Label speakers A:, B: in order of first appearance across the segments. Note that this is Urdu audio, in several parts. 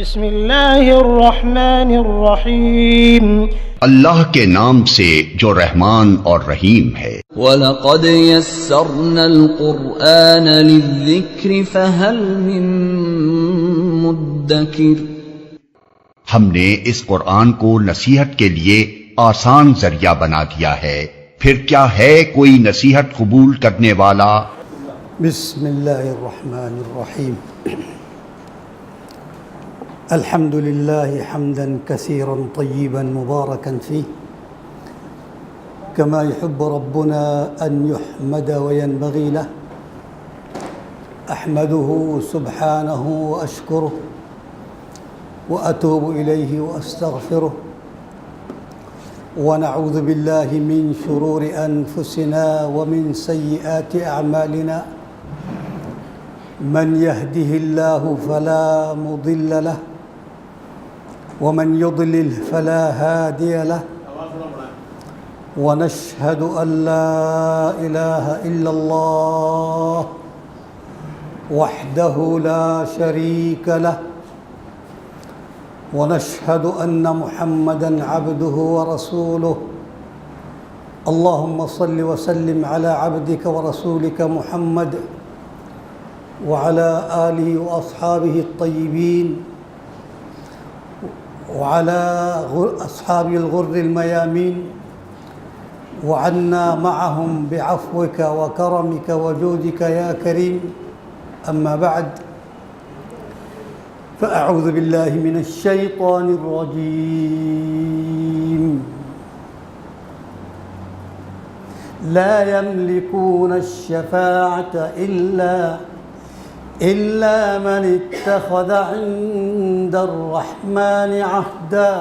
A: بسم اللہ الرحمن الرحیم
B: اللہ کے نام سے جو رحمان اور رحیم ہے۔
C: وَلَقَدْ يَسَّرْنَا الْقُرْآنَ لِلذِّكْرِ فَهَلْ مِن مُدَّكِرٍ۔
B: ہم نے اس قرآن کو نصیحت کے لیے آسان ذریعہ بنا دیا ہے، پھر کیا ہے کوئی نصیحت قبول کرنے والا؟
D: بسم اللہ الرحمن الرحیم۔ الحمد لله حمدا كثيرا طيبا مباركا فيه كما يحب ربنا أن يحمد وينبغي له، أحمده سبحانه وأشكره وأتوب إليه وأستغفره، ونعوذ بالله من شرور أنفسنا ومن سيئات أعمالنا، من يهده الله فلا مضل له ومن يضلل فلا هادي له، ونشهد أن لا إله إلا الله وحده لا شريك له، ونشهد أن محمدًا عبده ورسوله، اللهم صل وسلم على عبدك ورسولك محمد وعلى آله وأصحابه الطيبين وعلى أصحاب الغر الميامين، وعنا معهم بعفوك وكرمك وجودك يا كريم. أما بعد، فأعوذ بالله من الشيطان الرجيم. لا يملكون الشفاعة إلا من اتخذ عند الرحمن عهدا،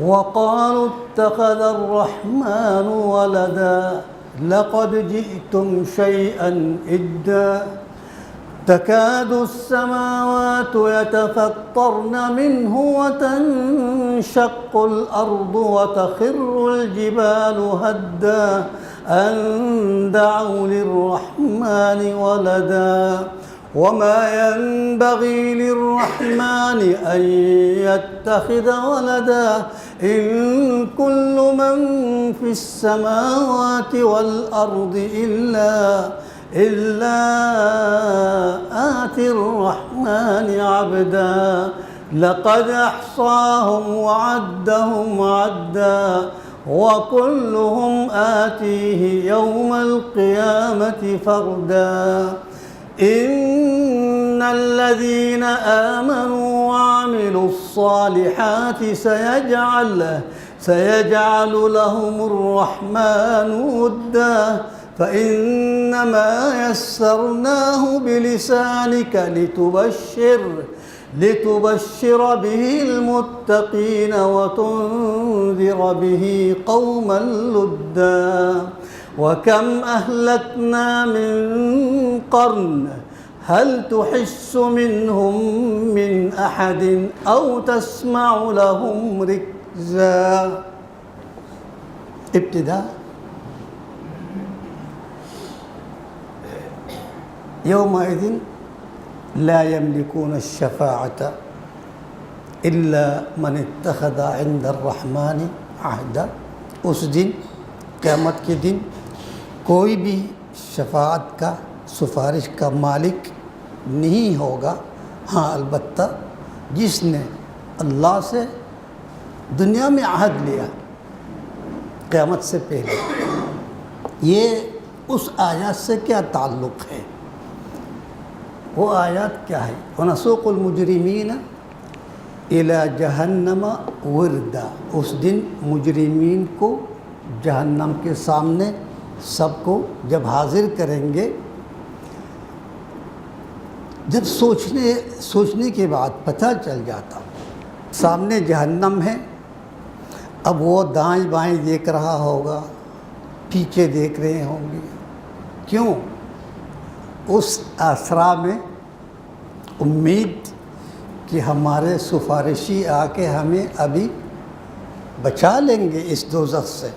D: وقالوا اتخذ الرحمن ولدا لقد جئتم شيئا إدا، تكاد السماوات يتفطرن منه وتنشق الأرض وتخر الجبال هدا أن دعوا للرحمن ولدا، وما ينبغي للرحمن أن يتخذ ولدا، إن كل من في السماوات والأرض إلا آتي الرحمن عبدا، لقد أحصاهم وعدهم عدا، وكلهم آتيه يوم القيامة فردا. إن الذين آمنوا وعملوا الصالحات سيجعل لهم الرحمن ودا، فإنما يسرناه بلسانك لتبشر به المتقين وتنذر به قوما لدا، وكم أهلكنا من قرن هل تحس منهم من أحد أو تسمع لهم ركزا. ابتداء يومئذ لا يملكون الشفاعة إلا من اتخذ عند الرحمن عهدا. اس دن، قیامت کے دن، کوئی بھی شفاعت کا، سفارش کا مالک نہیں ہوگا، ہاں البتہ جس نے اللہ سے دنیا میں عہد لیا قیامت سے پہلے. یہ اس آیات سے کیا تعلق ہے؟ وہ آیات کیا ہے؟ وَنَسُوقُ الْمُجْرِمِينَ إِلَى جَهَنَّمَ وِرْدًا. اس دن مجرمین کو جہنم کے سامنے سب کو جب حاضر کریں گے، جب سوچنے کے بعد پتہ چل جاتا سامنے جہنم ہے، اب وہ دائیں بائیں دیکھ رہا ہوگا، پیچھے دیکھ رہے ہوں گے. کیوں؟ اس آسرا میں امید کہ ہمارے سفارشی آ کے ہمیں ابھی بچا لیں گے اس دوزخ سے.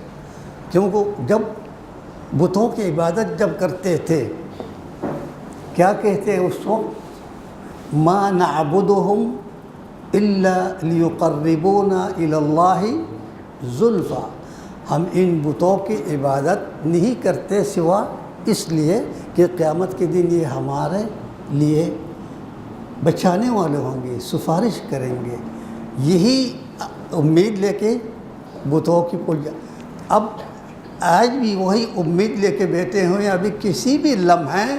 D: کیونکہ جب بتوں کی عبادت جب کرتے تھے کیا کہتے اس وقت؟ ما نعبدهم الا لیقربونا الی اللہ زلفیٰ، ہم ان بتوں کی عبادت نہیں کرتے سوا اس لیے کہ قیامت کے دن یہ ہمارے لیے بچانے والے ہوں گے، سفارش کریں گے، یہی امید لے کے بتوں کی پوجا۔ اب آج بھی وہی امید لے کے بیٹھے ہوئے ہیں، ابھی کسی بھی لمحے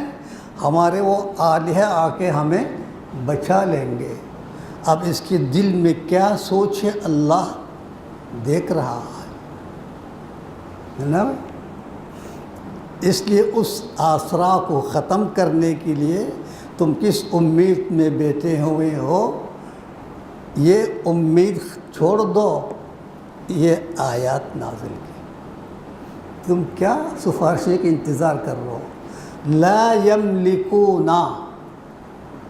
D: ہمارے وہ آلہہ آ کے ہمیں بچا لیں گے۔ اب اس کے دل میں کیا سوچ ہے اللہ دیکھ رہا ہے نا۔ اس لیے اس آسرا کو ختم کرنے کے لیے تم کس امید میں بیٹھے ہوئے ہو، یہ امید چھوڑ دو، یہ آیات نازل کی۔ تم کیا سفارشی کا انتظار کر رہے ہو؟ لا یملکون،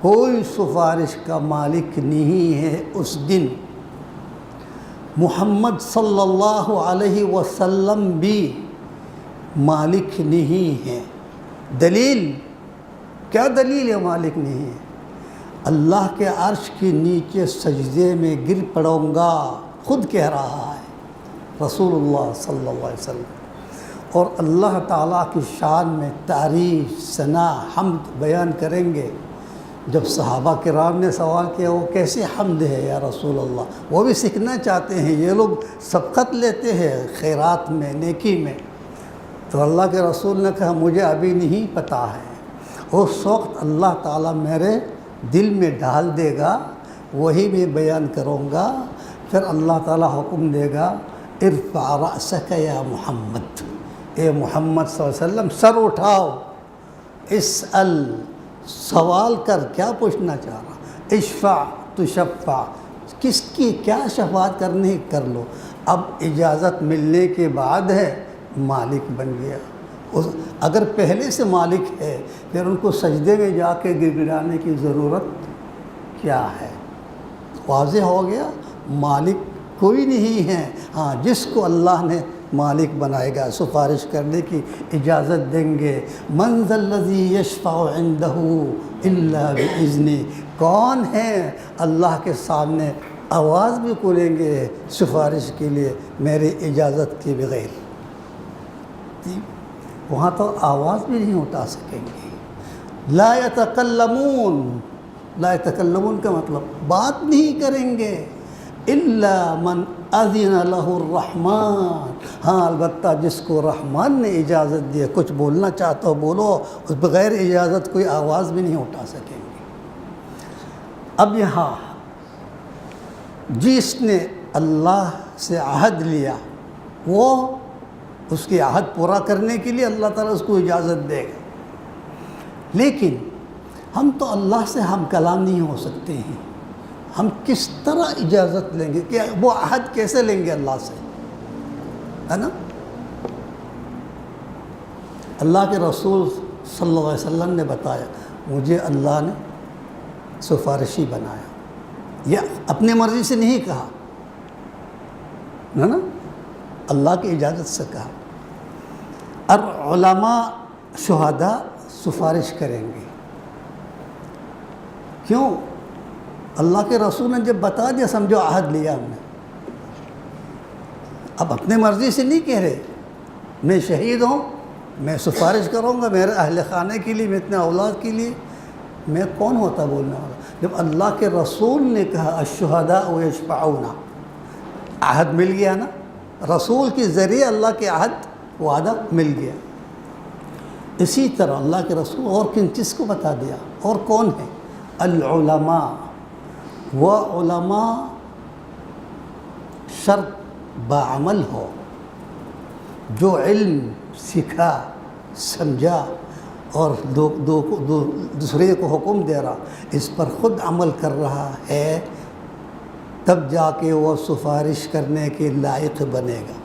D: کوئی سفارش کا مالک نہیں ہے اس دن۔ محمد صلی اللہ علیہ وسلم بھی مالک نہیں ہے۔ دلیل کیا دلیل ہے مالک نہیں ہے؟ اللہ کے عرش کے نیچے سجدے میں گر پڑوں گا، خود کہہ رہا ہے رسول اللہ صلی اللہ علیہ وسلم۔ اور اللہ تعالیٰ کی شان میں تعریف، ثنا، حمد بیان کریں گے۔ جب صحابہ کرام نے سوال کیا وہ کیسے حمد ہے یا رسول اللہ، وہ بھی سیکھنا چاہتے ہیں، یہ لوگ سبقت لیتے ہیں خیرات میں، نیکی میں، تو اللہ کے رسول نے کہا مجھے ابھی نہیں پتہ ہے، اس وقت اللہ تعالیٰ میرے دل میں ڈال دے گا، وہی میں بیان کروں گا۔ پھر اللہ تعالیٰ حکم دے گا ارفع رأسک یا محمد، اے محمد صلی اللہ علیہ وسلم سر اٹھاؤ، اسأل، سوال کر، کیا پوچھنا چاہ رہا، اشفع تشفع، کس کی کیا شفاعت کرنی کر لو۔ اب اجازت ملنے کے بعد ہے مالک بن گیا۔ اگر پہلے سے مالک ہے پھر ان کو سجدے میں جا کے گڑگڑانے کی ضرورت کیا ہے؟ واضح ہو گیا مالک کوئی نہیں ہے۔ ہاں، جس کو اللہ نے مالک بنائے گا، سفارش کرنے کی اجازت دیں گے۔ من ذا الذی یشفع عندہ الا باذنہ، کون ہے اللہ کے سامنے آواز بھی کھولیں گے سفارش کے لیے میری اجازت کے بغیر؟ وہاں تو آواز بھی نہیں اٹھا سکیں گے۔ لا یتکلمون، لا یتکلمون کا مطلب بات نہیں کریں گے، الا من اذن لہ الرحمن، ہاں البتہ جس کو رحمان نے اجازت دی، کچھ بولنا چاہتا ہو بولو، اس بغیر اجازت کوئی آواز بھی نہیں اٹھا سکیں گے۔ اب یہاں جس نے اللہ سے عہد لیا وہ اس کی عہد پورا کرنے کے لیے اللہ تعالیٰ اس کو اجازت دے گا، لیکن ہم تو اللہ سے ہم کلام نہیں ہو سکتے ہیں، ہم کس طرح اجازت لیں گے، کہ وہ عہد کیسے لیں گے اللہ سے، ہے نا؟ اللہ کے رسول صلی اللہ علیہ وسلم نے بتایا مجھے اللہ نے سفارشی بنایا، یہ اپنے مرضی سے نہیں کہا، ہے نا، اللہ کی اجازت سے کہا۔ اور علماء شہداء سفارش کریں گے، کیوں؟ اللہ کے رسول نے جب بتا دیا سمجھو عہد لیا ہم نے، اب اپنے مرضی سے نہیں کہہ رہے میں شہید ہوں، میں سفارش کروں گا میرے اہل خانے کے لیے، میں اتنے اولاد کے لیے، میں کون ہوتا بولنے والا؟ جب اللہ کے رسول نے کہا الشہداء یشفعون، عہد مل گیا نا، رسول کے ذریعے اللہ کے عہد وعدہ مل گیا۔ اسی طرح اللہ کے رسول اور کن چیز کو بتا دیا، اور کون ہے؟ العلماء، وہ علماء شرط بعمل ہو، جو علم سیکھا سمجھا اور دوسرے کو حکم دے رہا، اس پر خود عمل کر رہا ہے، تب جا کے وہ سفارش کرنے کے لائق بنے گا۔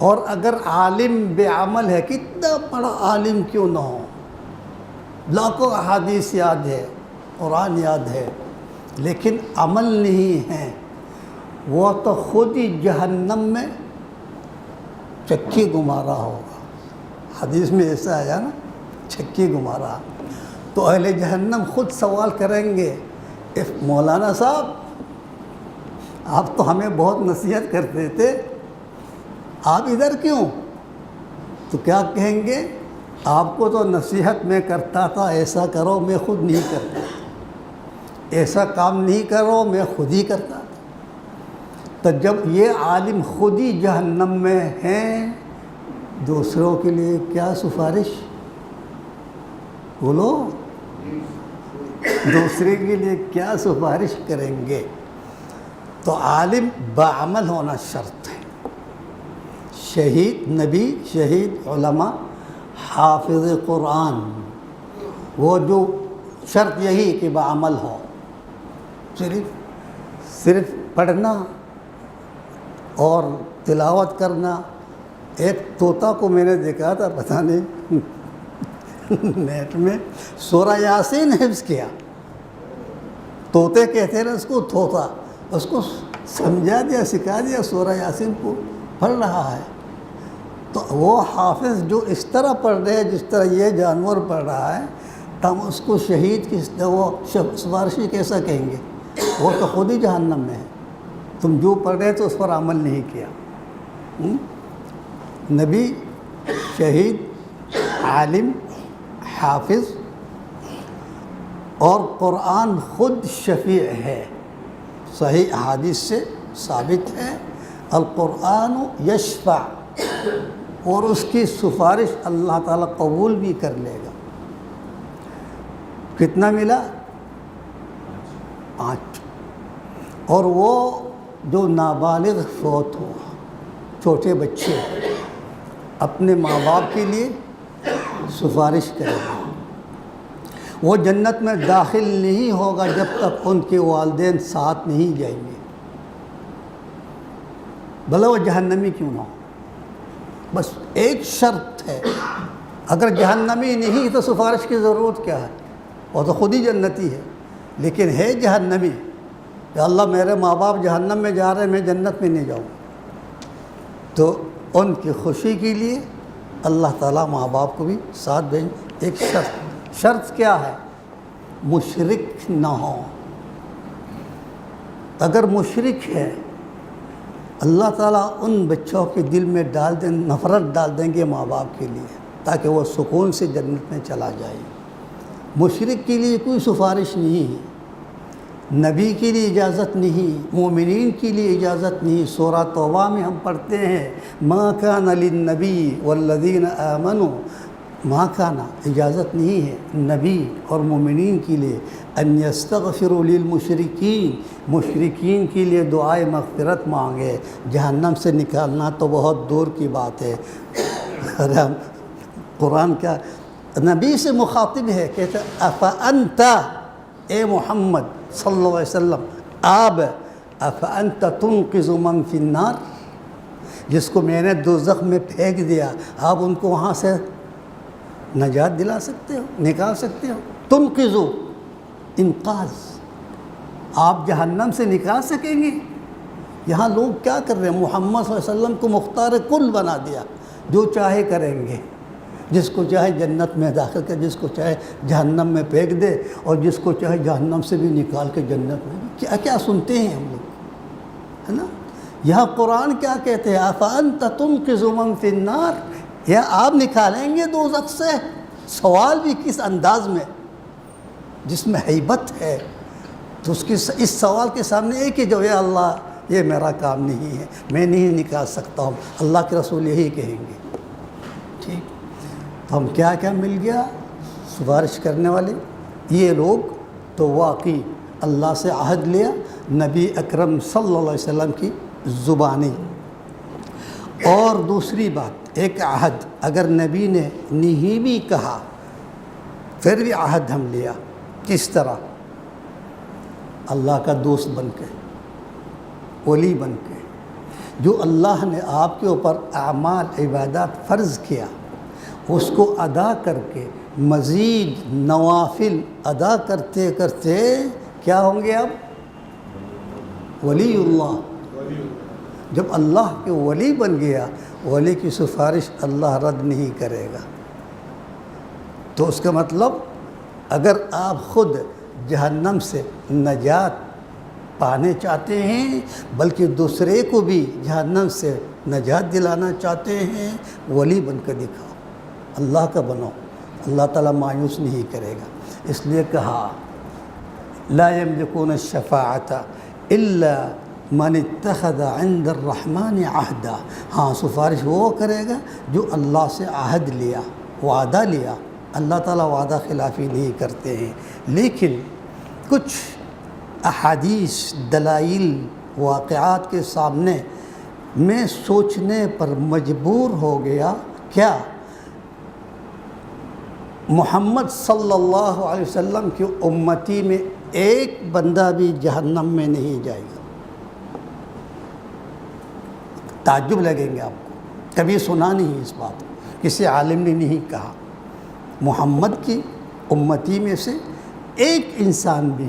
D: اور اگر عالم بے عمل ہے، کتنا بڑا عالم کیوں نہ ہو، لاکھوں احادیث یاد ہے، قرآن یاد ہے، لیکن عمل نہیں ہے، وہ تو خود ہی جہنم میں چکی گھما رہا ہوگا۔ حدیث میں ایسا آیا نا، چکی گھما رہا۔ تو اہل جہنم خود سوال کریں گے مولانا صاحب آپ تو ہمیں بہت نصیحت کرتے تھے، آپ ادھر کیوں؟ تو کیا کہیں گے؟ آپ کو تو نصیحت میں کرتا تھا ایسا کرو، میں خود نہیں کرتا، ایسا کام نہیں کرو، میں خود ہی کرتا تھا۔ تو جب یہ عالم خود ہی جہنم میں ہیں، دوسروں کے لیے کیا سفارش؟ بولو، دوسرے کے لیے کیا سفارش کریں گے؟ تو عالم باعمل ہونا شرط ہے۔ شہید نبی، شہید علماء، حافظ قرآن، وہ جو شرط یہی کہ باعمل ہو، صرف پڑھنا اور تلاوت کرنا۔ ایک طوطا کو میں نے دیکھا تھا، پتہ نہیں نیٹ میں، سورہ یاسین حفظ کیا۔ طوطے کہتے ہیں اس کو طوطا، اس کو سمجھا دیا، سکھا دیا، سورہ یاسین کو پڑھ رہا ہے۔ تو وہ حافظ جو اس طرح پڑھ رہے ہیں جس طرح یہ جانور پڑھ رہا ہے، تو ہم اس کو شہید کی وہ سفارشی کیسا کہیں گے؟ وہ تو خود ہی جہنم میں ہے۔ تم جو پڑھ رہے تو اس پر عمل نہیں کیا۔ نبی، شہید، عالم، حافظ، اور قرآن خود شفیع ہے۔ صحیح احادیث سے ثابت ہے القرآن یشفع، اور اس کی سفارش اللہ تعالیٰ قبول بھی کر لے گا۔ کتنا ملا؟ 5۔ اور وہ جو نابالغ فوت ہو، چھوٹے بچے، اپنے ماں باپ کے لیے سفارش کرے گا۔ وہ جنت میں داخل نہیں ہوگا جب تک ان کے والدین ساتھ نہیں جائیں گے، بھلے وہ جہنمی کیوں نہ ہو۔ بس ایک شرط ہے، اگر جہنمی نہیں تو سفارش کی ضرورت کیا ہے؟ وہ تو خود ہی جنتی ہے۔ لیکن ہے جہنمی کہ اللہ میرے ماں باپ جہنم میں جا رہے ہیں، میں جنت میں نہیں جاؤں، تو ان کی خوشی کے لیے اللہ تعالیٰ ماں باپ کو بھی ساتھ دیں۔ ایک شرط کیا ہے؟ مشرک نہ ہو۔ اگر مشرک ہے، اللہ تعالیٰ ان بچوں کے دل میں نفرت ڈال دیں گے ماں باپ کے لیے، تاکہ وہ سکون سے جنت میں چلا جائے۔ مشرک کے لیے کوئی سفارش نہیں ہے، نبی کے لیے اجازت نہیں، مومنین کے لیے اجازت نہیں۔ سورہ توبہ میں ہم پڑھتے ہیں ما کان للنبی والذین آمنوا، ما کان، اجازت نہیں ہے نبی اور مومنین کے لیے ان یستغفروا للمشرکین، مشرکین کے لیے دعائے مغفرت مانگے۔ جہنم سے نکالنا تو بہت دور کی بات ہے۔ قرآن کیا نبی سے مخاطب ہے، کہتا افانت، اے محمد صلی اللہ علیہ وسلم، آپ افانت تنقذ من فی النار، جس کو میں نے دوزخ میں پھینک دیا، آپ ان کو وہاں سے نجات دلا سکتے ہو، نکال سکتے ہو؟ تنقذ، انقاذ، آپ جہنم سے نکال سکیں گے؟ یہاں لوگ کیا کر رہے ہیں؟ محمد صلی اللہ علیہ وسلم کو مختار کل بنا دیا، جو چاہے کریں گے، جس کو چاہے جنت میں داخل کر، جس کو چاہے جہنم میں پھینک دے، اور جس کو چاہے جہنم سے بھی نکال کے جنت میں۔ کیا کیا سنتے ہیں ہم لوگ، ہے نا؟ یہاں قرآن کیا کہتے ہیں؟ افانت تنقذ من فی النار، یا آپ نکالیں گے دوزخ سے؟ سوال بھی کس انداز میں، جس میں ہیبت ہے۔ تو اس سوال کے سامنے ایک ہی جو ہے، اللہ یہ میرا کام نہیں ہے، میں نہیں نکال سکتا ہوں۔ اللہ کے رسول یہی کہیں گے۔ ٹھیک، تو ہم کیا کیا مل گیا؟ سفارش کرنے والے یہ لوگ تو واقعی اللہ سے عہد لیا، نبی اکرم صلی اللہ علیہ وسلم کی زبانی۔ اور دوسری بات، ایک عہد، اگر نبی نے نہیں بھی کہا پھر بھی عہد ہم لیا۔ کس طرح؟ اللہ کا دوست بن کے، ولی بن کے، جو اللہ نے آپ کے اوپر اعمال عبادات فرض کیا، اس کو ادا کر کے مزید نوافل ادا کرتے کرتے کیا ہوں گے اب؟ ولی اللہ۔ جب اللہ کے ولی بن گیا، ولی کی سفارش اللہ رد نہیں کرے گا۔ تو اس کا مطلب اگر آپ خود جہنم سے نجات پانے چاہتے ہیں بلکہ دوسرے کو بھی جہنم سے نجات دلانا چاہتے ہیں، ولی بن کر دکھاؤ، اللہ کا بنو، اللہ تعالیٰ مایوس نہیں کرے گا۔ اس لیے کہا لا یملکون الشفاعۃ الا من اتخذ عند الرحمن عہدا، ہاں سفارش وہ کرے گا جو اللہ سے عہد لیا، وعدہ لیا۔ اللہ تعالیٰ وعدہ خلافی نہیں کرتے ہیں، لیکن کچھ احادیث، دلائل، واقعات کے سامنے میں سوچنے پر مجبور ہو گیا، کیا محمد صلی اللہ علیہ وسلم کی امتی میں ایک بندہ بھی جہنم میں نہیں جائے گا۔ تعجب لگیں گے آپ کو، کبھی سنا نہیں اس بات کو، کسی عالم نے نہیں کہا۔ محمد کی امتی میں سے ایک انسان بھی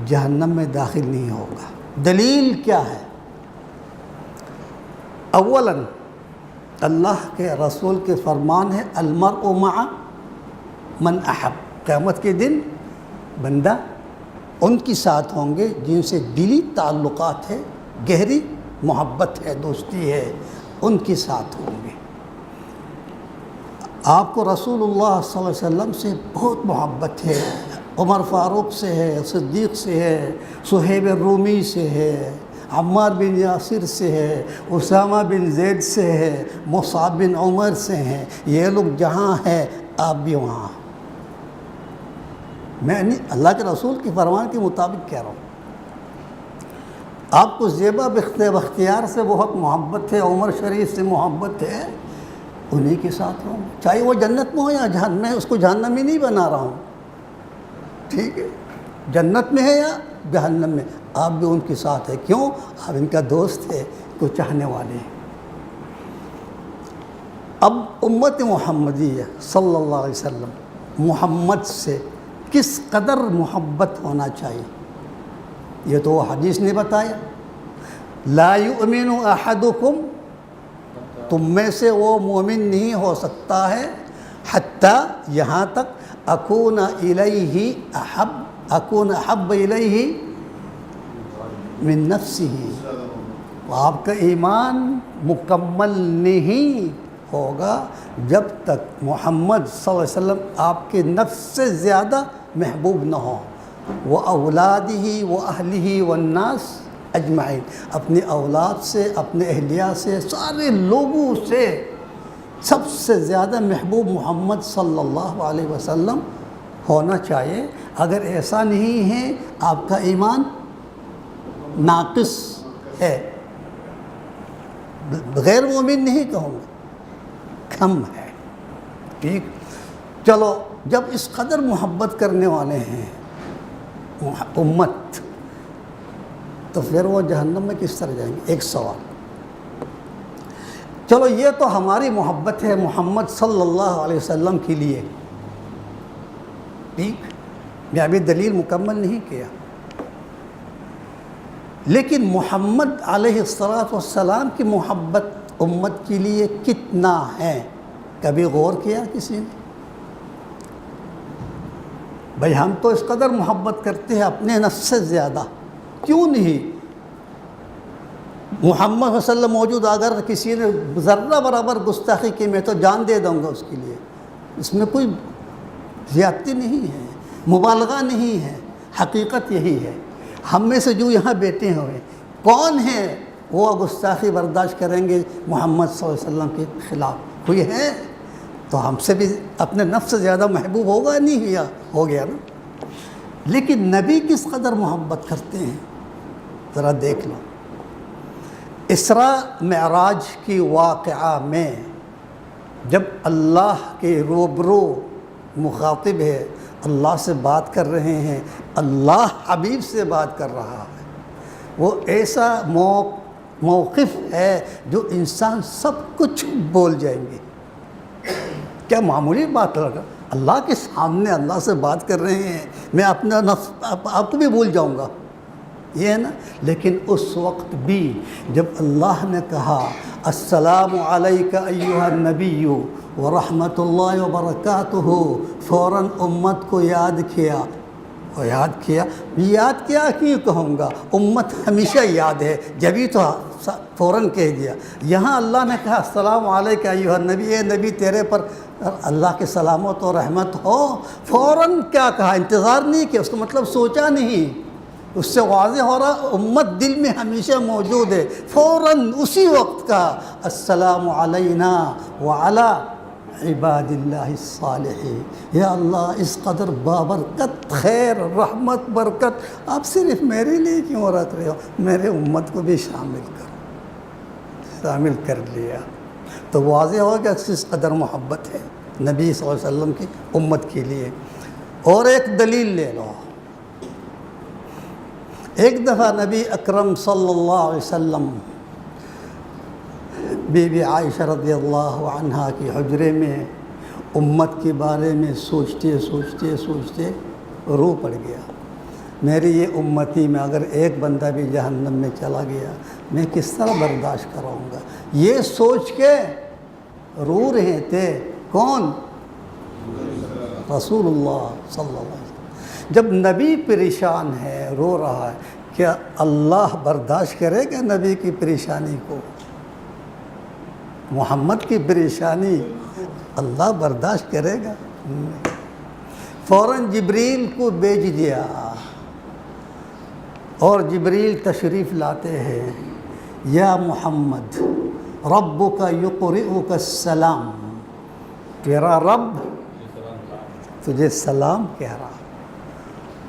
D: جہنم میں داخل نہیں ہوگا۔ دلیل کیا ہے؟ اولاً اللہ کے رسول کے فرمان ہے المرء مع من احب، قیامت کے دن بندہ ان کے ساتھ ہوں گے جن سے دلی تعلقات ہے، گہری محبت ہے، دوستی ہے، ان کے ساتھ ہوں گے۔ آپ کو رسول اللہ صلی اللہ علیہ وسلم سے بہت محبت ہے، عمر فاروق سے ہے، صدیق سے ہے، صہیب رومی سے ہے، عمار بن یاسر سے ہے، اسامہ بن زید سے ہے، مصعب بن عمر سے ہیں۔ یہ لوگ جہاں ہیں آپ بھی وہاں۔ میں اللہ کے رسول کے فرمان کے مطابق کہہ رہا ہوں۔ آپ کو زیبا بختیار سے بہت محبت ہے، عمر شریف سے محبت ہے، انہی کے ساتھ ہوں، چاہے وہ جنت میں ہو یا جہنم میں، اس کو جہنم میں نہیں بنا رہا ہوں، ٹھیک ہے؟ جنت میں ہے یا جہنم میں، آپ بھی ان کے ساتھ ہیں۔ کیوں؟ آپ ان کا دوست ہے، کو چاہنے والے ہیں۔ اب امت محمدیہ صلی اللہ علیہ وسلم محمد سے کس قدر محبت ہونا چاہیے، یہ تو وہ حدیث نے بتایا۔ لا یؤمن احدکم، تم میں سے وہ مومن نہیں ہو سکتا ہے، حتیٰ یہاں تک اکون احب الیہ من نفسہ، آپ کا ایمان مکمل نہیں ہوگا جب تک محمد صلی اللہ علیہ وسلم آپ کے نفس سے زیادہ محبوب نہ ہو، وہ اولادہ و اہلہ والناس اجمعین، اپنی اولاد سے، اپنے اہلیہ سے، سارے لوگوں سے سب سے زیادہ محبوب محمد صلی اللہ علیہ وسلم ہونا چاہیے۔ اگر ایسا نہیں ہے آپ کا ایمان ناقص ہے، غیر مومن نہیں کہوں گا، کم ہے، ٹھیک؟ چلو، جب اس قدر محبت کرنے والے ہیں امت، تو پھر وہ جہنم میں کس طرح جائیں گے؟ ایک سوال۔ چلو یہ تو ہماری محبت ہے محمد صلی اللہ علیہ وسلم کے لیے، ٹھیک؟ میں ابھی دلیل مکمل نہیں کیا، لیکن محمد علیہ السلام کی محبت امت کے لیے کتنا ہے؟ کبھی غور کیا کسی نے؟ بھائی ہم تو اس قدر محبت کرتے ہیں اپنے نفس سے زیادہ، کیوں نہیں؟ محمد صلی اللہ علیہ وسلم موجود، اگر کسی نے ذرہ برابر گستاخی کی میں تو جان دے دوں گا اس کے لیے، اس میں کوئی زیادتی نہیں ہے، مبالغہ نہیں ہے، حقیقت یہی ہے۔ ہم میں سے جو یہاں بیٹھے ہوئے کون ہیں وہ گستاخی برداشت کریں گے محمد صلی اللہ علیہ وسلم کے خلاف؟ کوئی ہے؟ تو ہم سے بھی اپنے نفس سے زیادہ محبوب ہوگا نہیں، یا ہو گیا نا؟ لیکن نبی کس قدر محبت کرتے ہیں ذرا دیکھ لو۔ اسراء معراج کی واقعہ میں جب اللہ کے روبرو مخاطب ہے، اللہ سے بات کر رہے ہیں، اللہ حبیب سے بات کر رہا ہے، وہ ایسا موقف ہے جو انسان سب کچھ بول جائیں گے۔ کیا معمولی بات لگا؟ اللہ کے سامنے اللہ سے بات کر رہے ہیں، میں اپنا نفس آپ کو بھی بھول جاؤں گا، یہ ہے نا. لیکن اس وقت بھی جب اللہ نے کہا السلام علیک ایھا النبی ورحمۃ اللہ وبرکاتہ، فوراً امت کو یاد کیا. اور یاد کیا کیوں کہوں گا، امت ہمیشہ یاد ہے، جبھی تو فوراً کہہ دیا. یہاں اللہ نے کہا السلام علیک ایھا النبی، اے نبی تیرے پر اللہ کے سلامت و رحمت ہو. فوراً کیا کہا، انتظار نہیں کیا، اس کا مطلب سوچا نہیں. اس سے واضح ہو رہا امت دل میں ہمیشہ موجود ہے. فوراً اسی وقت کا السلام علینا وعلی عباد اللہ الصالحین. یا اللہ اس قدر بابرکت خیر رحمت برکت آپ صرف میرے لیے کیوں رکھ رہے ہو، میرے امت کو بھی شامل کر لیا. تو واضح ہو کہ اس قدر محبت ہے نبی صلی اللہ علیہ وسلم کی امت کے لیے. اور ایک دلیل لے لو. ایک دفعہ نبی اکرم صلی اللہ علیہ وسلم بی بی عائشہ رضی اللہ عنہا کی حجرے میں امت کے بارے میں سوچتے رو پڑ گیا. میری یہ امتی میں اگر ایک بندہ بھی جہنم میں چلا گیا میں کس طرح برداشت کروں گا. یہ سوچ کے رو رہے تھے. کون؟ رسول اللہ صلی اللہ علیہ وسلم. جب نبی پریشان ہے رو رہا ہے، کیا اللہ برداشت کرے گا نبی کی پریشانی کو؟ محمد کی پریشانی اللہ برداشت کرے گا؟ فوراً جبریل کو بھیج دیا اور جبریل تشریف لاتے ہیں. یا محمد ربک یقرئک السلام، تیرا رب تجھے سلام کہہ رہا.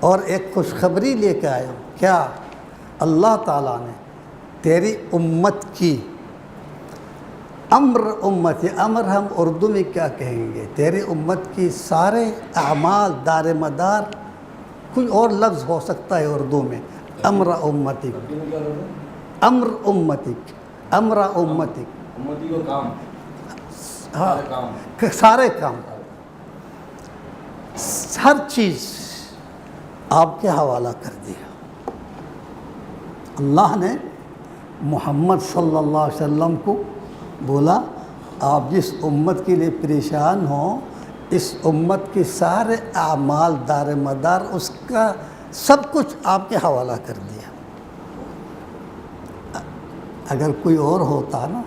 D: اور ایک خوشخبری لے کے آیا ہوں. کیا؟ اللہ تعالیٰ نے تیری امت کی امتی، امر ہم اردو میں کیا کہیں گے، تیری امت کی سارے اعمال دار مدار، کوئی اور لفظ ہو سکتا ہے اردو میں. امر امتک، امر امتک، امر امتک،
E: امتی کو کام،
D: ہاں سارے کام، ہر چیز آپ کے حوالہ کر دیا. اللہ نے محمد صلی اللہ علیہ وسلم کو بولا آپ جس امت کے لیے پریشان ہوں، اس امت کے سارے اعمال دار مدار اس کا سب کچھ آپ کے حوالہ کر دیا. اگر کوئی اور ہوتا نا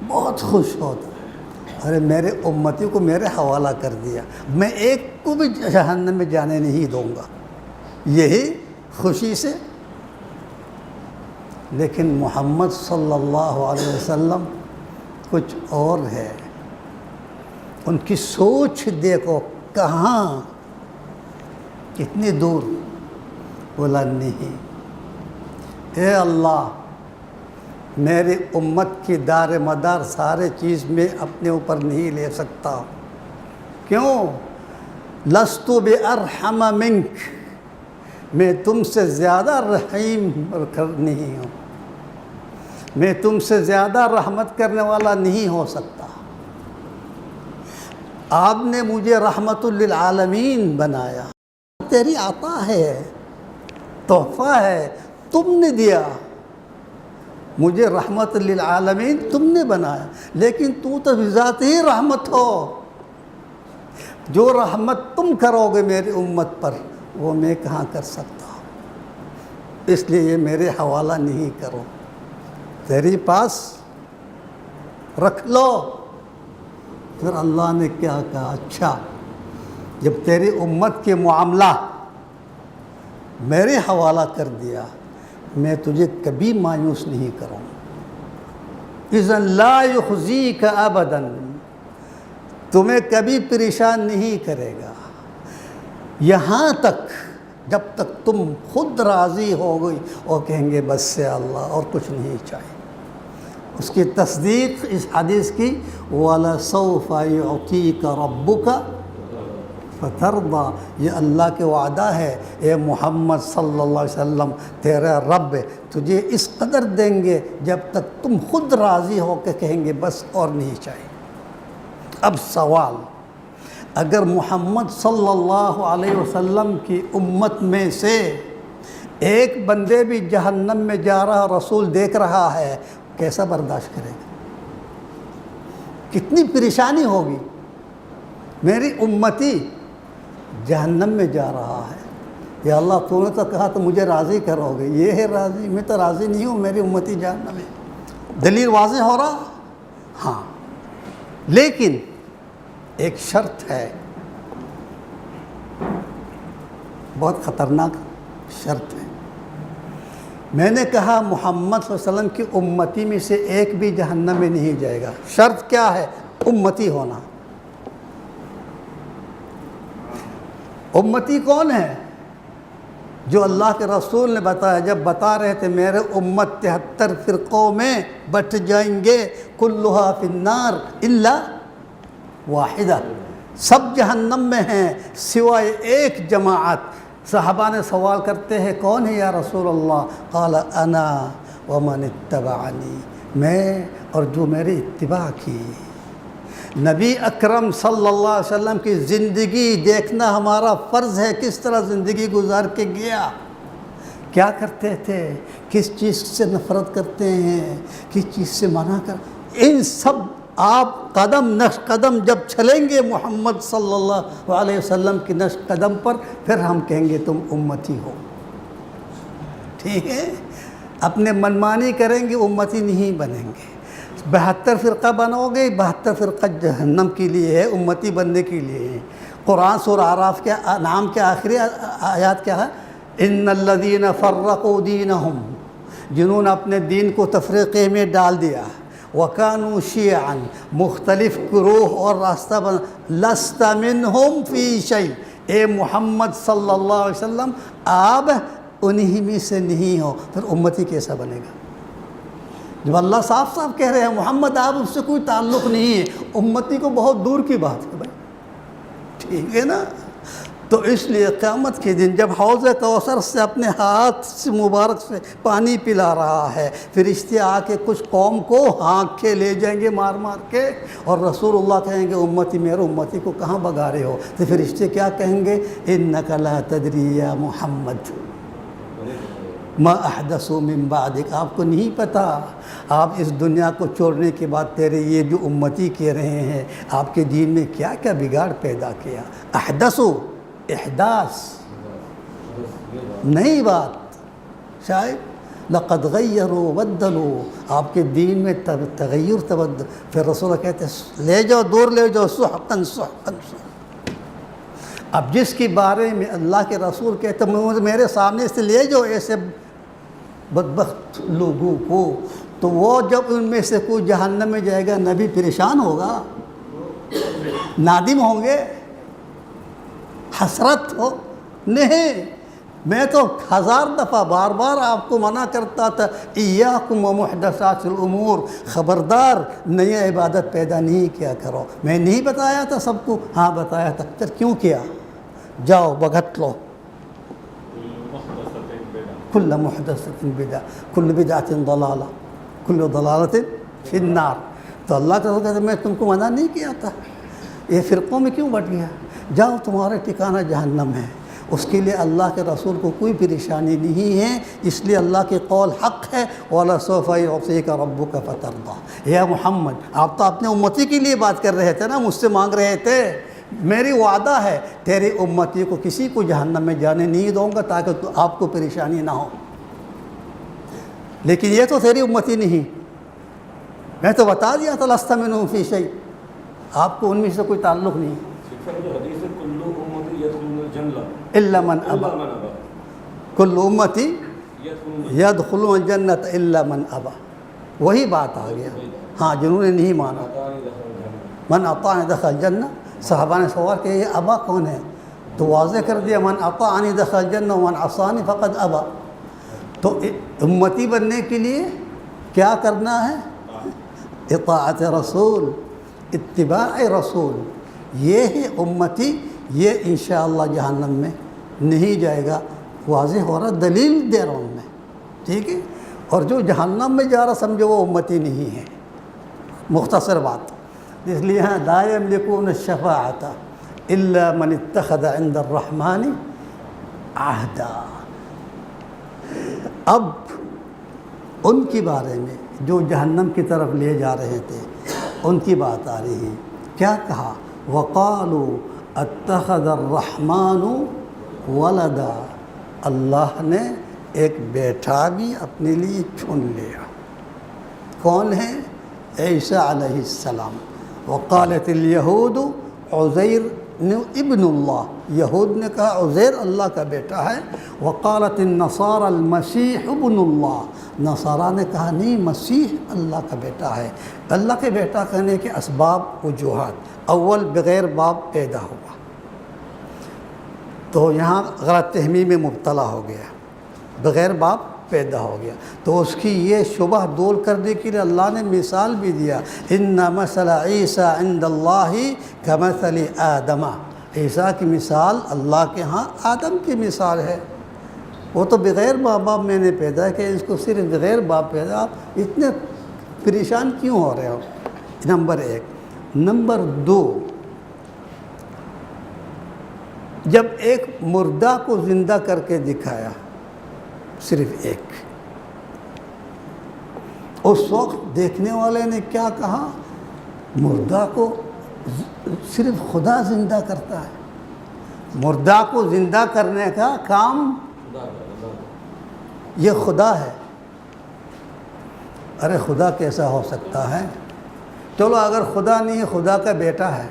D: بہت خوش ہوتا، ارے میرے امتی کو میرے حوالہ کر دیا، میں ایک کو بھی جہنم میں جانے نہیں دوں گا، یہی خوشی سے. لیکن محمد صلی اللہ علیہ وسلم کچھ اور ہے. ان کی سوچ دیکھو کہاں، کتنی دور. بولا نہیں، اے اللہ میری امت کی دار مدار سارے چیز میں اپنے اوپر نہیں لے سکتا. کیوں؟ لست بارحم منک، میں تم سے زیادہ رحیم نہیں ہوں، میں تم سے زیادہ رحمت کرنے والا نہیں ہو سکتا. آپ نے مجھے رحمت للعالمین بنایا، تیری عطا ہے، تحفہ ہے، تم نے دیا. مجھے رحمت للعالمین تم نے بنایا، لیکن تو بذات ہی رحمت ہو. جو رحمت تم کرو گے میری امت پر وہ میں کہاں کر سکتا ہوں، اس لیے یہ میرے حوالہ نہیں کرو، تیری پاس رکھ لو. پھر اللہ نے کیا کہا، اچھا جب تیری امت کے معاملہ میرے حوالہ کر دیا میں تجھے کبھی مایوس نہیں کروں. اذن لا یخزیک ابدا، تمہیں کبھی پریشان نہیں کرے گا، یہاں تک جب تک تم خود راضی ہو گئی اور کہیں گے بس سے اللہ اور کچھ نہیں چاہیے. اس کی تصدیق اس حدیث کی وَلَسَوْفَ يُعْطِيكَ رَبُّكَ فَتَرْضَى، یہ اللہ کے وعدہ ہے اے محمد صلی اللہ علیہ وسلم، تیرا رب تجھے اس قدر دیں گے جب تک تم خود راضی ہو کے کہیں گے بس اور نہیں چاہیے. اب سوال، اگر محمد صلی اللہ علیہ وسلم کی امت میں سے ایک بندے بھی جہنم میں جا رہا رسول دیکھ رہا ہے، کیسا برداشت کرے گا؟ کتنی پریشانی ہوگی. میری امتی جہنم میں جا رہا ہے، یا اللہ تو نے تو کہا تو مجھے راضی کرو گے، یہ ہے راضی، میں تو راضی نہیں ہوں، میری امتی جہنم میں. دلیل واضح ہو رہا؟ ہاں، لیکن ایک شرط ہے، بہت خطرناک شرط ہے. میں نے کہا محمد صلی اللہ علیہ وسلم کی امتی میں سے ایک بھی جہنم میں نہیں جائے گا. شرط کیا ہے؟ امتی ہونا. امتی کون ہے؟ جو اللہ کے رسول نے بتایا، جب بتا رہے تھے میرے امت 73 فرقوں میں بٹ جائیں گے، کلھا فی النار الا واحدہ، سب جہنم میں ہیں سوائے ایک جماعت. صحابہ نے سوال کرتے ہیں کون ہے یا رسول اللہ؟ قال انا ومن اتبعنی، میں اور جو میری اتباع کی. نبی اکرم صلی اللہ علیہ وسلم کی زندگی دیکھنا ہمارا فرض ہے. کس طرح زندگی گزار کے گیا، کیا کرتے تھے، کس چیز سے نفرت کرتے ہیں، کس چیز سے منع کر، ان سب آپ قدم نقش قدم جب چلیں گے محمد صلی اللہ علیہ وسلم کی نقش قدم پر، پھر ہم کہیں گے تم امتی ہو. ٹھیک ہے؟ اپنے منمانی کریں گے امتی نہیں بنیں گے. 72 فرقہ بنو گے، 72 فرقہ جہنم کے لیے ہے، امتی بننے کے لیے ہے. قرآن سورہ اعراف کے نام کے آخری آیات کیا ہے؟ ان الذین فرقوا دینہم، جنہوں نے اپنے دین کو تفریقے میں ڈال دیا، وَكَانُوا شِيَعًا، مختلف گروہ اور راستہ بنا، لَسْتَ مِنْهُمْ فِي شَيْءٍ، اے محمد صلی اللہ علیہ وسلم آپ انہی میں سے نہیں ہو. پھر امتی کیسا بنے گا؟ جب اللہ صاف صاف کہہ رہے ہیں محمد آپ اس سے کوئی تعلق نہیں ہے، امتی کو بہت دور کی بات ہے بھائی. ٹھیک ہے نا؟ تو اس لیے قیامت کے دن جب حوض کوثر سے اپنے ہاتھ سے مبارک سے پانی پلا رہا ہے، فرشتے آ کے کچھ قوم کو ہانک کے لے جائیں گے مار مار کے، اور رسول اللہ کہیں گے امتی میرے امتی کو کہاں بگا رہے ہو؟ تو فرشتے کیا کہیں گے؟ انک لا تدری یا محمد ما احدثوا من بعدک، آپ کو نہیں پتہ آپ اس دنیا کو چھوڑنے کے بعد تیرے یہ جو امتی کہہ رہے ہیں آپ کے دین میں کیا کیا بگاڑ پیدا کیا. احدثوا، احداث نئی بات، شاید لقد غیروا بدلوا، آپ کے دین میں تغیر تبدل. پھر رسول کہتے ہیں لے جاؤ، دور لے جاؤ، سحقا سحقا سحقا. اب جس کے بارے میں اللہ کے رسول کہتے ہیں میرے سامنے سے لے جاؤ ایسے بدبخت لوگوں کو، تو وہ جب ان میں سے کوئی جہنم میں جائے گا نبی پریشان ہوگا، نادم ہوں گے، حسرت ہو. نہیں، میں تو 1000 دفعہ بار بار آپ کو منع کرتا تھا ایاکم ومحدثات الامور، خبردار نئی عبادت پیدا نہیں کیا کرو. میں نہیں بتایا تھا سب کو؟ ہاں بتایا تھا. پھر کیوں کیا؟ جاؤ بھگت لو. کل محدثۃ بدعہ، کل بدعۃ ضلالہ، کل ضلالۃ فی النار. تو اللہ تعالیٰ کہتے ہیں میں تم کو منع نہیں کیا تھا، یہ فرقوں میں کیوں بٹ گیا؟ جاؤ تمہارے ٹھکانہ جہنم ہے. اس کے لیے اللہ کے رسول کو کوئی پریشانی نہیں ہے، اس لیے اللہ کے قول حق ہے. وَلَسَوْفَ يُعْطِيكَ رَبُّكَ فَتَرْضَىٰ. یا محمد آپ تو اپنے امتی کے لیے بات کر رہے تھے نا، مجھ سے مانگ رہے تھے. میری وعدہ ہے تیری امتی کو کسی کو جہنم میں جانے نہیں دوں گا تاکہ آپ کو پریشانی نہ ہو. لیکن یہ تو تیری امتی نہیں، میں تو بتا دیا تھا لست منہم فی شیء، آپ کو ان میں سے کوئی تعلق نہیں. الا من ابا، کل امتی یدخلون الجنت الا من ابا. وہی بات آ گیا. ہاں جنہوں نے نہیں مانا. من اطاعنی دخل الجنہ. صحابہ نے سوال کہ یہ ابا کون ہے؟ تو واضح کر دیا من اطاعنی دخل الجنہ ومن عصانی فقد ابا. تو امتی بننے کے لیے کیا کرنا ہے؟ اطاعت رسول، اتباع رسول. یہ ہے امتی، یہ انشاءاللہ جہنم میں نہیں جائے گا. واضح ہو رہا، دلیل دے رہا ہوں میں. ٹھیک ہے؟ اور جو جہنم میں جا رہا سمجھو وہ امتی نہیں ہے. مختصر بات. اس لیے ہاں لا یملکون الشفاعۃ الا من اتخذ عند الرحمن عہدا. اب ان کے بارے میں جو جہنم کی طرف لے جا رہے تھے ان کی بات آ رہی ہے. کیا کہا؟ وَقَالُوا اتَّخَذَ الرَّحْمَنُ وَلَدًا، اللہ نے ایک بیٹا بھی اپنے لیے چن لیا. کون ہے؟ عیسیٰ علیہ السلام. وقالت الیہود عزیر ابن اللہ، یہود نے کہا عزیر اللہ کا بیٹا ہے. وقالت النصارى المسیح ابن اللہ، نصارہ نے کہا نہیں، مسیح اللہ کا بیٹا ہے. اللہ کے بیٹا کہنے کے اسباب وجوہات. اول، بغیر باپ پیدا ہوا، تو یہاں غلط فہمی میں مبتلا ہو گیا، بغیر باپ پیدا ہو گیا. تو اس کی یہ شبہ دور کرنے کے لیے اللہ نے مثال بھی دیا، ان مثل عیسیٰ عند اللہ کمثل آدم، عیسیٰ کی مثال اللہ کے ہاں آدم کی مثال ہے. وہ تو بغیر ماں باپ میں نے پیدا کیا، اس کو صرف بغیر باپ پیدا. آپ اتنے پریشان کیوں ہو رہے ہو؟ نمبر ایک. نمبر دو، جب ایک مردہ کو زندہ کر کے دکھایا، صرف ایک، اس وقت دیکھنے والے نے کیا کہا؟ مردہ کو صرف خدا زندہ کرتا ہے، مردہ کو زندہ کرنے کا کام یہ خدا ہے. ارے خدا کیسا ہو سکتا ہے؟ چلو اگر خدا نہیں ہے، خدا کا بیٹا ہے.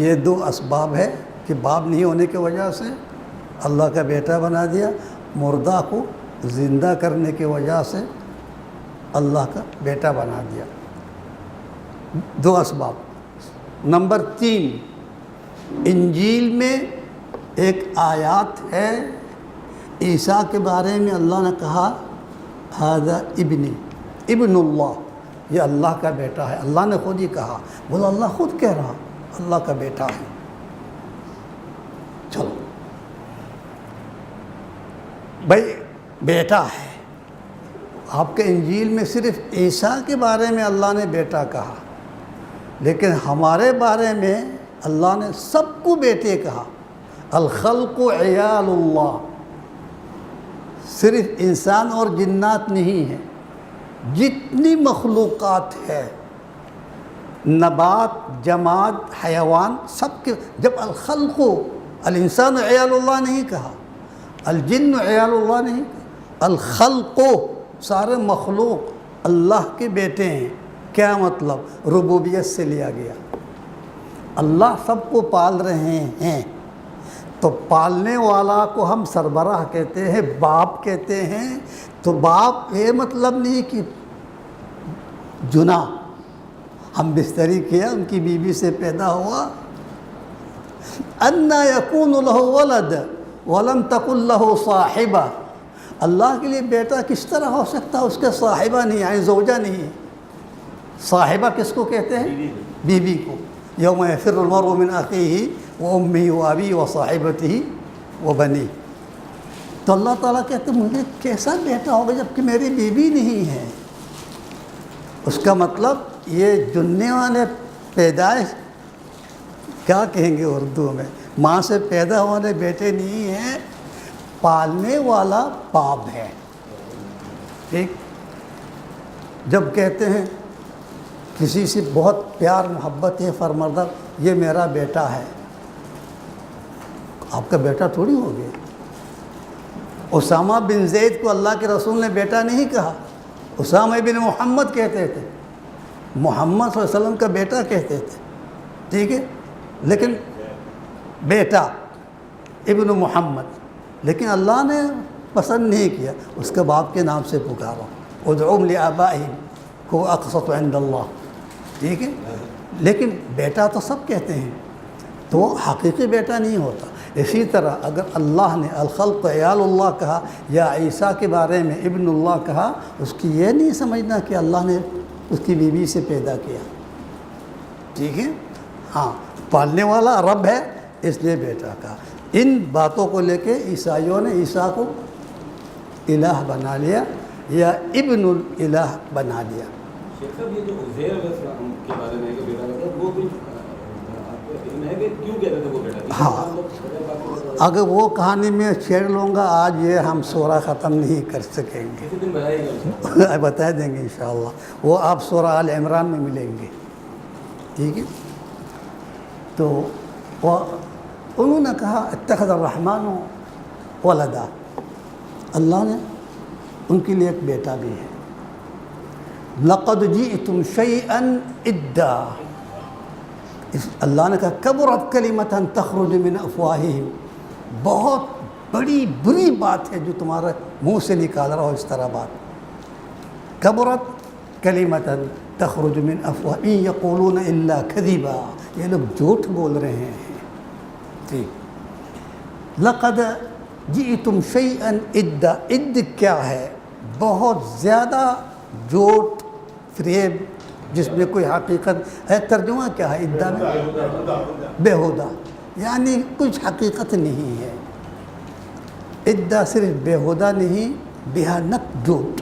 D: یہ دو اسباب ہے کہ باپ نہیں ہونے کی وجہ سے اللہ کا بیٹا بنا دیا، مردہ کو زندہ کرنے کی وجہ سے اللہ کا بیٹا بنا دیا. دو اسباب. نمبر تین، انجیل میں ایک آیات ہے عیسیٰ کے بارے میں، اللہ نے کہا ھذا ابنی، ابن اللہ، یہ اللہ کا بیٹا ہے. اللہ نے خود ہی کہا، بولا اللہ خود کہہ رہا اللہ کا بیٹا ہے. چلو بھائی بیٹا ہے. آپ کے انجیل میں صرف عیسیٰ کے بارے میں اللہ نے بیٹا کہا، لیکن ہمارے بارے میں اللہ نے سب کو بیٹے کہا. الخلق عیال اللہ، صرف انسان اور جنات نہیں ہیں، جتنی مخلوقات ہے، نبات، جماد، حیوان، سب کے. جب الخلق، الانسان عیال اللہ نہیں کہا، الجن عیال اللہ نہیں کہا، الخلق سارے مخلوق اللہ کے بیٹے ہیں. کیا مطلب؟ ربوبیت سے لیا گیا. اللہ سب کو پال رہے ہیں، تو پالنے والا کو ہم سربراہ کہتے ہیں، باپ کہتے ہیں. تو باپ یہ مطلب نہیں کہ جنا ہم بستری کیا ان کی بیوی سے پیدا ہوا. انا یکون لہ ولد ولم تکن لہ صاحبہ، اللہ کے لیے بیٹا کس طرح ہو سکتا ہے؟ اس کے صاحبہ نہیں آئے، زوجہ نہیں ہے. صاحبہ کس کو کہتے ہیں؟ بیوی کو. یوم یفر المرء من اخیہ وامہ وابیہ وصاحبتہ وبنیہ. تو اللہ تعالیٰ کہتے ہیں مجھے کیسا بیٹا ہوگا جب کہ میری بیوی نہیں ہے. اس کا مطلب یہ جننے والے پیدائش کیا کہیں گے اردو میں، ماں سے پیدا ہونے بیٹے نہیں ہیں، پالنے والا باپ ہے. ٹھیک. جب کہتے ہیں کسی سے بہت پیار محبت ہے، فرماتا یہ میرا بیٹا ہے، آپ کا بیٹا تھوڑی ہو گیا. اسامہ بن زید کو اللہ کے رسول نے بیٹا نہیں کہا، اسامہ بن محمد کہتے تھے، محمد صلی اللہ علیہ وسلم کا بیٹا کہتے تھے. ٹھیک ہے، لیکن بیٹا ابن محمد، لیکن اللہ نے پسند نہیں کیا، اس کے باپ کے نام سے پکارا. ادعوہم لآبائہم هو اقسط عند اللہ. ٹھیک ہے، لیکن بیٹا تو سب کہتے ہیں، تو وہ حقیقی بیٹا نہیں ہوتا. اسی طرح اگر اللہ نے الخلق عیال اللہ کہا یا عیسیٰ کے بارے میں ابن اللہ کہا، اس کی یہ نہیں سمجھنا کہ اللہ نے اس کی بیوی سے پیدا کیا. ٹھیک ہے، ہاں پالنے والا رب ہے اس لیے بیٹا کہا. ان باتوں کو لے کے عیسائیوں نے عیسیٰ کو الہ بنا لیا یا ابن الالہ بنا لیا.
E: شیخ صاحب یہ جو عزیر علیہ السلام کے بارے میں کہ بیٹا کہتا ہے، وہ کچھ علم ہے کہ کیوں کہتے تھے وہ بیٹا؟
D: ہاں اگر وہ کہانی میں چھیڑ لوں گا آج یہ ہم سورہ ختم نہیں کر سکیں گے،
E: کسی دن بتائیے گا.
D: بتا دیں گے انشاءاللہ. وہ آپ سورہ آل عمران میں ملیں گے. ٹھیک ہے. تو انہوں نے کہا اتخذ الرحمن ولدا، اللہ نے ان کے لیے ایک بیٹا بھی ہے. لقد جئتم شیئا ادا، اللہ نے کہا کبرت کلمۃ تخرج من افواہہم، بہت بڑی بری بات ہے جو تمہارے منہ سے نکال رہا ہو اس طرح بات. کبرت کلمۃ تخرج من افواہہم ان یقولون الا کذبا، یہ لوگ جھوٹ بول رہے ہیں. ٹھیک. لقد جئتم شیئا ادا، اد کیا ہے؟ بہت زیادہ جھوٹ، فریب جس میں کوئی حقیقت ہے. ترجمہ کیا ہے ادعا میں؟ بیہودہ، یعنی کچھ حقیقت نہیں ہے. ادعا صرف بیہودہ نہیں، بھیانک جھوٹ.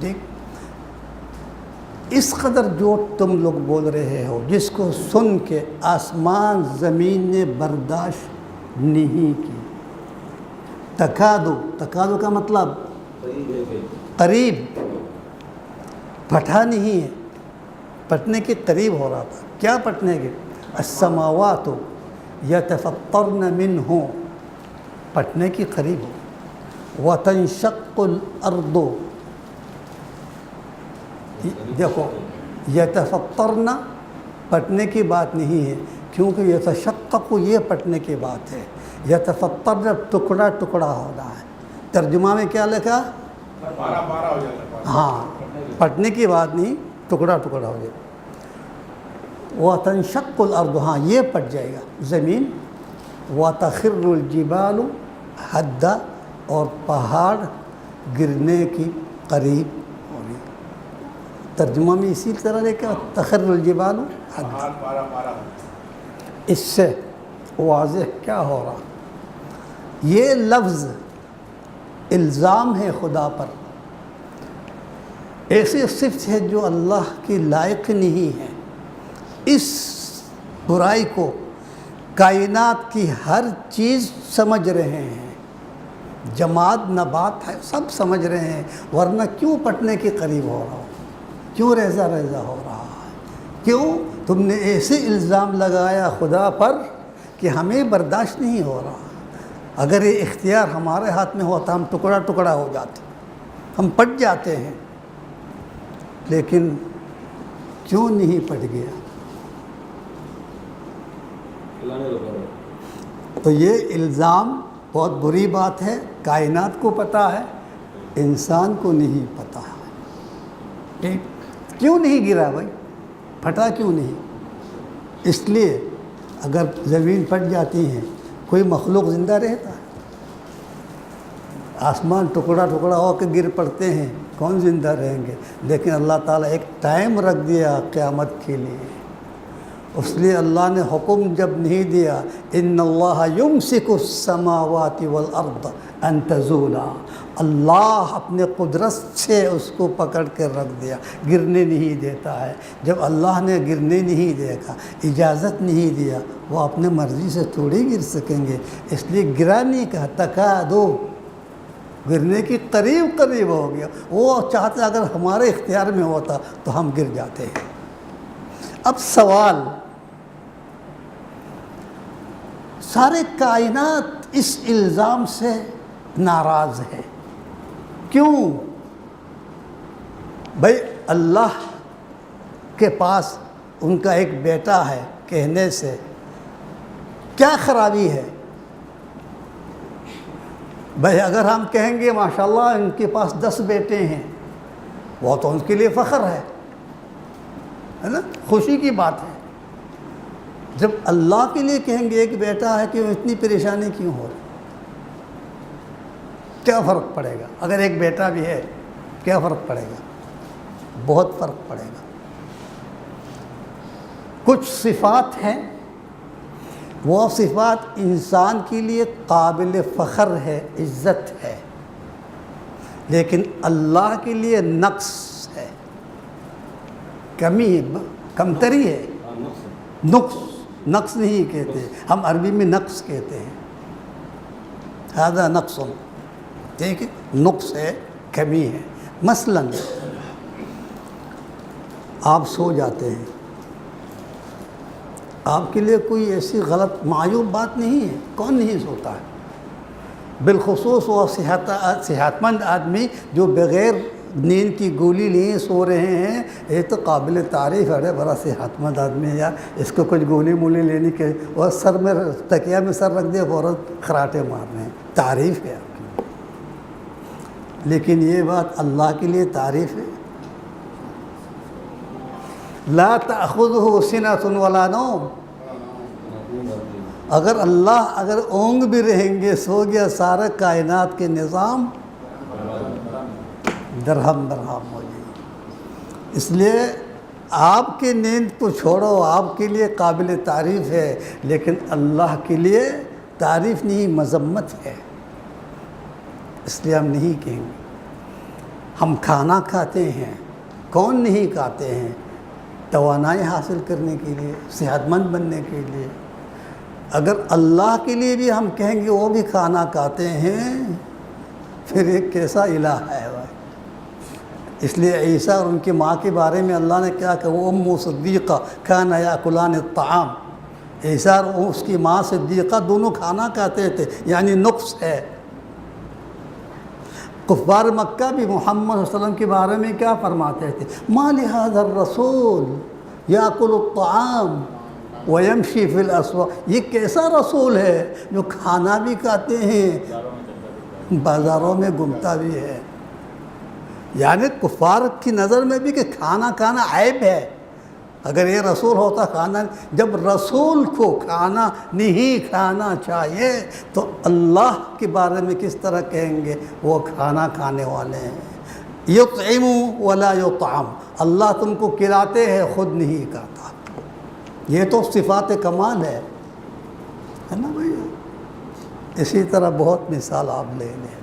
D: ٹھیک. اس قدر جھوٹ تم لوگ بول رہے ہو جس کو سن کے آسمان زمین نے برداشت نہیں کی. تکادو کا مطلب قریب، پھٹا نہیں ہے، پھٹنے کے قریب ہو رہا تھا. کیا پھٹنے کے؟ السماوات یتفطرن منہ، پھٹنے کے قریب ہو. وتنشق الارض، دیکھو یتفطرن پھٹنے کی بات نہیں ہے، کیونکہ یتشقق یہ پھٹنے کی بات ہے. یتفطر جب ٹکڑا ٹکڑا ہو رہا ہے. ترجمہ میں کیا لکھا؟ ہاں، پھٹنے کی بات نہیں، ٹکڑا ٹکڑا ہو جائے. وَتَنشَقُّ الْأَرْضُ، ہاں یہ پھٹ جائے گا زمین. وَتَخِرُّ الْجِبَالُ حَدًّا، اور پہاڑ گرنے کی قریب ہو رہی. ترجمہ میں اسی طرح لکھا تَخِرُّ الْجِبَالُ حَدًّا. اس سے واضح کیا ہو رہا؟ یہ لفظ الزام ہے خدا پر. ایسی صفت ہے جو اللہ کی لائق نہیں ہے. اس برائی کو کائنات کی ہر چیز سمجھ رہے ہیں، جماد نبات ہے سب سمجھ رہے ہیں. ورنہ کیوں پھٹنے کے قریب ہو رہا ہو؟ کیوں ریزہ ریزہ ہو رہا ہے؟ کیوں تم نے ایسے الزام لگایا خدا پر کہ ہمیں برداشت نہیں ہو رہا؟ اگر یہ اختیار ہمارے ہاتھ میں ہوتا ہم ٹکڑا ٹکڑا ہو جاتے، ہم پٹ جاتے ہیں. لیکن کیوں نہیں پٹ گیا؟ تو یہ الزام بہت بری بات ہے. کائنات کو پتہ ہے، انسان کو نہیں پتہ ہے. ٹھیک. کیوں نہیں گرا بھائی؟ پھٹا کیوں نہیں؟ اس لیے اگر زمین پھٹ جاتی ہے کوئی مخلوق زندہ رہتا ہے؟ آسمان ٹکڑا ٹکڑا ہو کے گر پڑتے ہیں، کون زندہ رہیں گے؟ لیکن اللہ تعالیٰ ایک ٹائم رکھ دیا قیامت کے لیے. اس لیے اللہ نے حکم جب نہیں دیا ان اللہ یمسک السماوات والارض ان تزولا، اللہ اپنے قدرت سے اس کو پکڑ کے رکھ دیا، گرنے نہیں دیتا ہے. جب اللہ نے گرنے نہیں دیکھا، اجازت نہیں دیا، وہ اپنے مرضی سے تھوڑی گر سکیں گے. اس لیے گرا نہیں کہا، تکادو، گرنے کی قریب ہو گیا. وہ چاہتے اگر ہمارے اختیار میں ہوتا تو ہم گر جاتے ہیں. اب سوال، سارے کائنات اس الزام سے ناراض ہے. کیوں؟ بھائی اللہ کے پاس ان کا ایک بیٹا ہے، کہنے سے کیا خرابی ہے؟ بھائی اگر ہم کہیں گے ماشاءاللہ ان کے پاس 10 بیٹے ہیں، وہ تو ان کے لیے فخر ہے نا، خوشی کی بات ہے. جب اللہ کے لیے کہیں گے ایک بیٹا ہے کہ اتنی پریشانی کیوں ہو رہی؟ کیا فرق پڑے گا؟ اگر ایک بیٹا بھی ہے کیا فرق پڑے گا؟ بہت فرق پڑے گا. کچھ صفات ہیں، وہ صفات انسان کے لیے قابل فخر ہے، عزت ہے، لیکن اللہ کے لیے نقص ہے، کمی ہے، کمتری ہے. نقص نہیں کہتے ہم، عربی میں نقص کہتے ہیں. ھذا نقص، ٹھیک ہے، نقص ہے، کمی ہے۔ مثلاً آپ سو جاتے ہیں، آپ کے لیے کوئی ایسی غلط معیوب بات نہیں ہے، کون نہیں سوتا ہے؟ بالخصوص وہ صحت مند آدمی جو بغیر نیند کی گولی لیے سو رہے ہیں، یہ تو قابل تعریف ہے، بڑا صحت مند آدمی ہے یار، اس کو کچھ گولی مولی لینے کے، اور سر میں تکیہ میں سر رکھ دے فوراً خراٹے مار رہے ہیں، تعریف ہے آپ کی۔ لیکن یہ بات اللہ کے لیے تعریف ہے؟ لا تأخذہ سنۃ ولا نوم، اگر اونگ بھی رہیں گے، سو گیا، سارے کائنات کے نظام درہم ہو جائے گی۔ اس لیے آپ کے نیند کو چھوڑو، آپ کے لیے قابل تعریف ہے، لیکن اللہ کے لیے تعریف نہیں، مذمت ہے۔ اس لیے ہم نہیں کہیں گے۔ ہم کھانا کھاتے ہیں، کون نہیں کھاتے ہیں؟ توانائی حاصل کرنے کے لیے، صحت مند بننے کے لیے۔ اگر اللہ کے لیے بھی ہم کہیں گے وہ بھی کھانا کھاتے ہیں، پھر ایک کیسا الہ ہے بھائی۔ اس لیے عیسیٰ اور ان کی ماں کے بارے میں اللہ نے کیا کہا، وہ ام صدیقہ کانا یاکلان الطعام، عیسیٰ اور اس کی ماں صدیقہ دونوں کھانا کھاتے تھے، یعنی نقص ہے۔ کفار مکہ بھی محمد صلی اللہ علیہ وسلم کے بارے میں کیا فرماتے تھے، ما لہذا الرسول یاکل الطعام ویمشی فی الاسواق، یہ کیسا رسول ہے جو کھانا بھی کھاتے ہیں، بازاروں میں گھومتا بھی ہے۔ یعنی کفار کی نظر میں بھی کہ کھانا کھانا عیب ہے۔ اگر یہ رسول ہوتا کھانا، جب رسول کو کھانا نہیں کھانا چاہیے تو اللہ کے بارے میں کس طرح کہیں گے وہ کھانا کھانے والے ہیں۔ یطعم ولا یطعم، اللہ تم کو کھلاتے ہیں، خود نہیں کھاتا۔ یہ تو صفات کمال ہے نا بھائی۔ اسی طرح بہت مثال آپ لے لیں۔